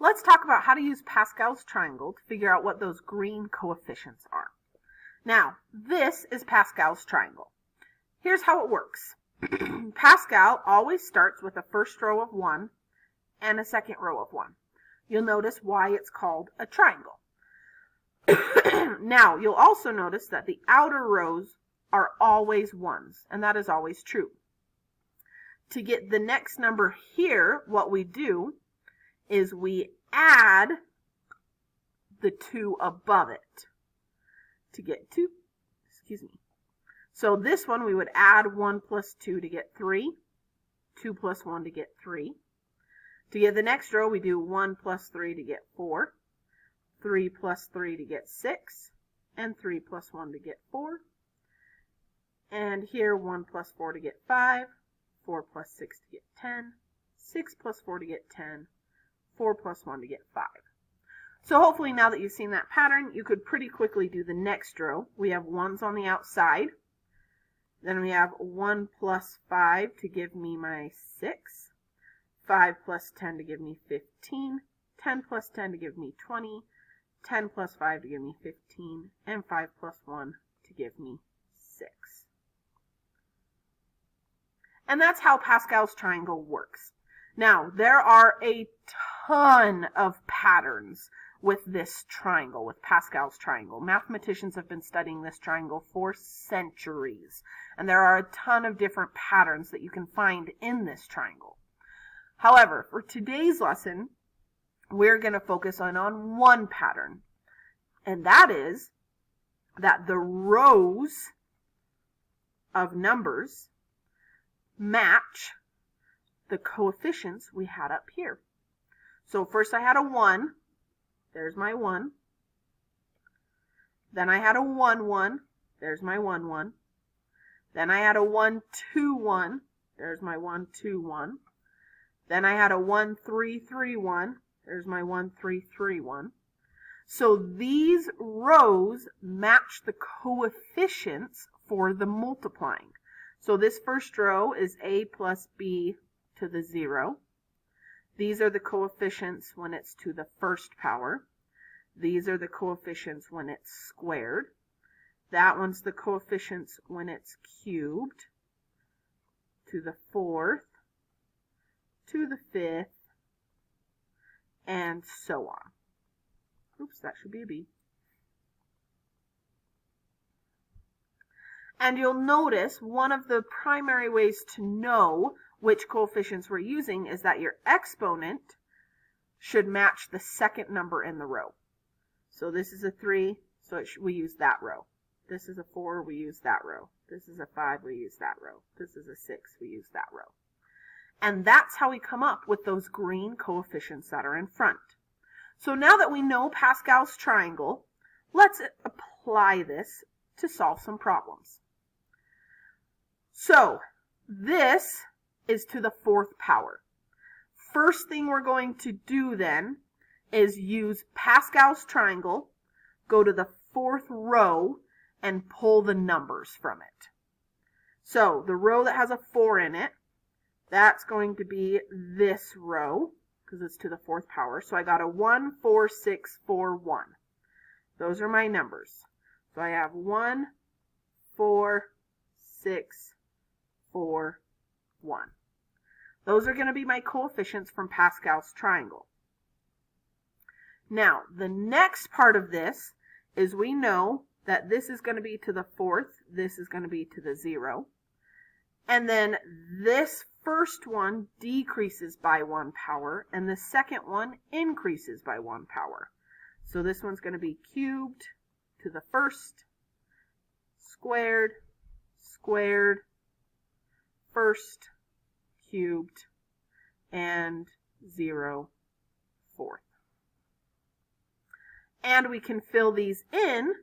let's talk about how to use Pascal's triangle to figure out what those green coefficients are. Now, this is Pascal's triangle. Here's how it works. Pascal always starts with a first row of 1 and a second row of 1. You'll notice why it's called a triangle. Now, you'll also notice that the outer rows are always 1s, and that is always true. To get the next number here, what we do is we add the 2 above it to get 2. So this one we would add 1 plus 2 to get 3, 2 plus 1 to get 3. To get the next row, we do 1 plus 3 to get 4, 3 plus 3 to get 6, and 3 plus 1 to get 4. And here 1 plus 4 to get 5, 4 plus 6 to get 10, 6 plus 4 to get 10, 4 plus 1 to get 5. So hopefully now that you've seen that pattern, you could pretty quickly do the next row. We have 1s on the outside. Then we have 1 plus 5 to give me my 6, 5 plus 10 to give me 15, 10 plus 10 to give me 20, 10 plus 5 to give me 15, and 5 plus 1 to give me 6. And that's how Pascal's triangle works. Now, there are a ton of patterns with this triangle, with Pascal's triangle. Mathematicians have been studying this triangle for centuries, and there are a ton of different patterns that you can find in this triangle. However, for today's lesson, we're going to focus on one pattern, and that is that the rows of numbers match the coefficients we had up here. So first I had a 1. There's my 1. Then I had a 1, 1. There's my 1, 1. Then I had a 1, 2, 1. There's my 1, 2, 1. Then I had a 1, 3, 3, 1. There's my 1, 3, 3, 1. So these rows match the coefficients for the multiplying. So this first row is a plus b to the 0. These are the coefficients when it's to the first power. These are the coefficients when it's squared. That one's the coefficients when it's cubed, to the 4th, to the 5th, and so on. Oops, that should be a B. And you'll notice one of the primary ways to know which coefficients we're using is that your exponent should match the second number in the row. So this is a 3, so we use that row. This is a 4, we use that row. This is a 5, we use that row. This is a 6, we use that row. And that's how we come up with those green coefficients that are in front. So now that we know Pascal's triangle, let's apply this to solve some problems. So this is to the 4th power. First thing we're going to do then is use Pascal's triangle, go to the 4th row, and pull the numbers from it. So the row that has a 4 in it, that's going to be this row, because it's to the 4th power. So I got a 1, 4, 6, 4, 1. Those are my numbers. So I have 1, 4, 6, 4, 1. Those are going to be my coefficients from Pascal's triangle. Now, the next part of this is we know that this is going to be to the 4th, this is going to be to the 0. And then this first one decreases by 1 power, and the second one increases by 1 power. So this one's going to be cubed to the 1st, squared, squared, 1st, cubed, and 0, 4th. And we can fill these in.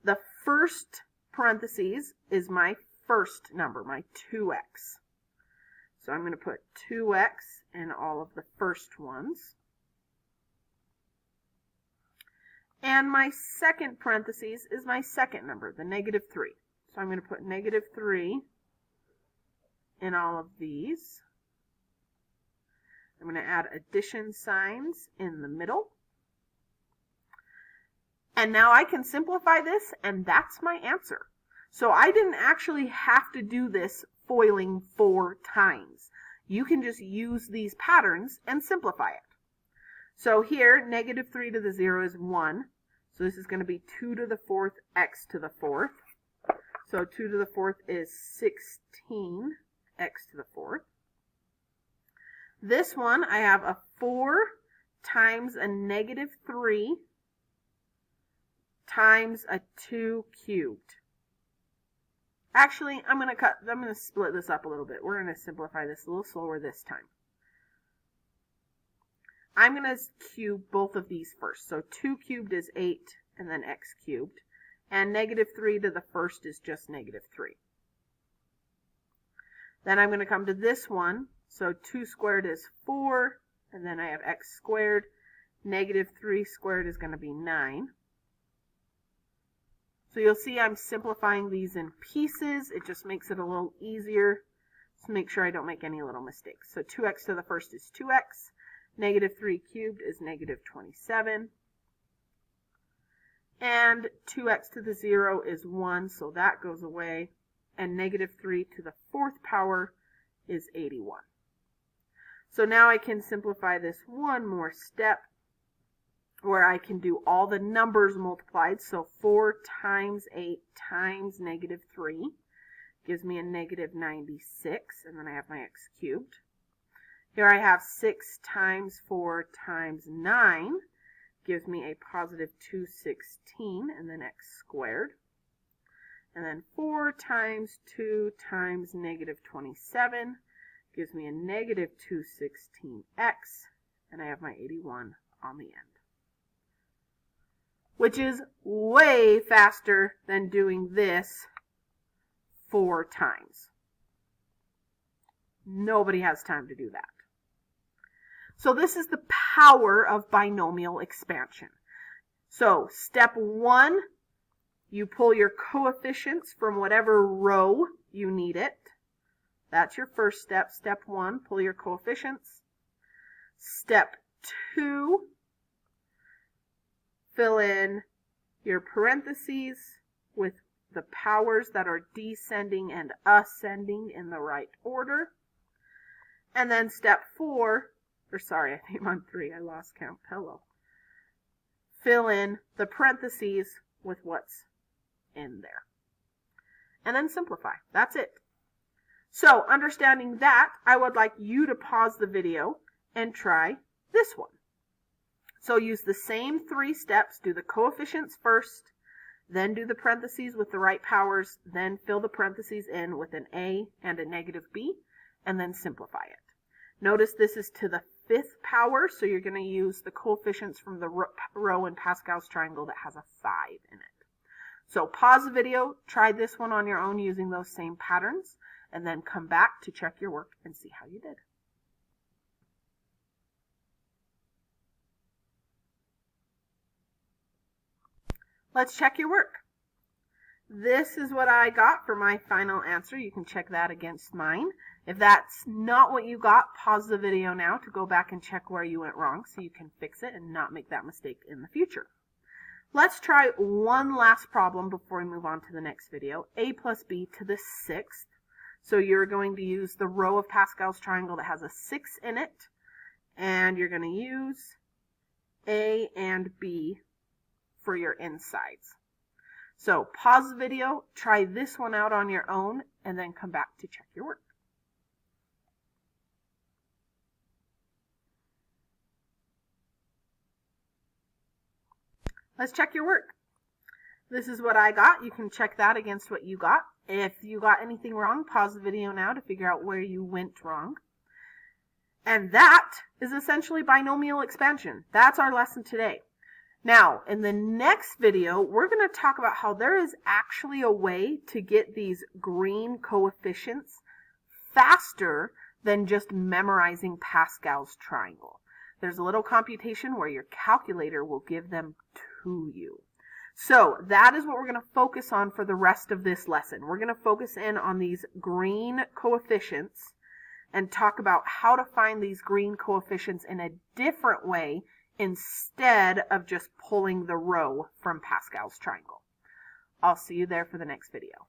The first parentheses is my first number, my 2x. So I'm going to put 2x in all of the first ones. And my second parentheses is my second number, the negative 3. So I'm going to put negative 3 in all of these. I'm going to add addition signs in the middle. And now I can simplify this, and that's my answer. So I didn't actually have to do this foiling 4 times. You can just use these patterns and simplify it. So here, negative 3 to the 0 is 1. So this is going to be 2 to the 4th x to the 4th. So 2 to the 4th is 16 x to the 4th. This one, I have a 4 times a negative 3 times a 2 cubed. Actually, I'm going to split this up a little bit. We're going to simplify this a little slower this time. I'm going to cube both of these first. So 2 cubed is 8, and then x cubed. And negative 3 to the first is just negative 3. Then I'm going to come to this one. So 2 squared is 4, and then I have x squared. Negative 3 squared is going to be 9. So you'll see I'm simplifying these in pieces. It just makes it a little easier to make sure I don't make any little mistakes. So 2x to the first is 2x. Negative 3 cubed is negative 27. And 2x to the 0 is 1, so that goes away. And negative 3 to the 4th power is 81. So now I can simplify this one more step where I can do all the numbers multiplied. So 4 times 8 times negative 3 gives me a negative 96, and then I have my x cubed. Here I have 6 times 4 times 9 gives me a positive 216, and then x squared. And then 4 times 2 times negative 27 gives me a negative 216x, and I have my 81 on the end. Which is way faster than doing this 4 times. Nobody has time to do that. So this is the power of binomial expansion. So step 1, you pull your coefficients from whatever row you need it. That's your first step. Step 1, pull your coefficients. Step 2, fill in your parentheses with the powers that are descending and ascending in the right order. And then step 4, or sorry, I think I'm on 3, I lost count, hello. Fill in the parentheses with what's in there. And then simplify. That's it. So, understanding that, I would like you to pause the video and try this one. So use the same 3 steps. Do the coefficients first, then do the parentheses with the right powers, then fill the parentheses in with an a and a negative b, and then simplify it. Notice this is to the 5th power, so you're going to use the coefficients from the row in Pascal's triangle that has a 5 in it. So pause the video, try this one on your own using those same patterns, and then come back to check your work and see how you did. Let's check your work. This is what I got for my final answer. You can check that against mine. If that's not what you got, pause the video now to go back and check where you went wrong so you can fix it and not make that mistake in the future. Let's try one last problem before we move on to the next video. A plus b to the 6th. So you're going to use the row of Pascal's triangle that has a 6 in it, and you're going to use a and b for your insides. So pause the video, try this one out on your own, and then come back to check your work. Let's check your work. This is what I got. You can check that against what you got. If you got anything wrong, pause the video now to figure out where you went wrong. And that is essentially binomial expansion. That's our lesson today. Now, in the next video, we're going to talk about how there is actually a way to get these green coefficients faster than just memorizing Pascal's triangle. There's a little computation where your calculator will give them to you. So that is what we're going to focus on for the rest of this lesson. We're going to focus in on these green coefficients and talk about how to find these green coefficients in a different way instead of just pulling the row from Pascal's triangle. I'll see you there for the next video.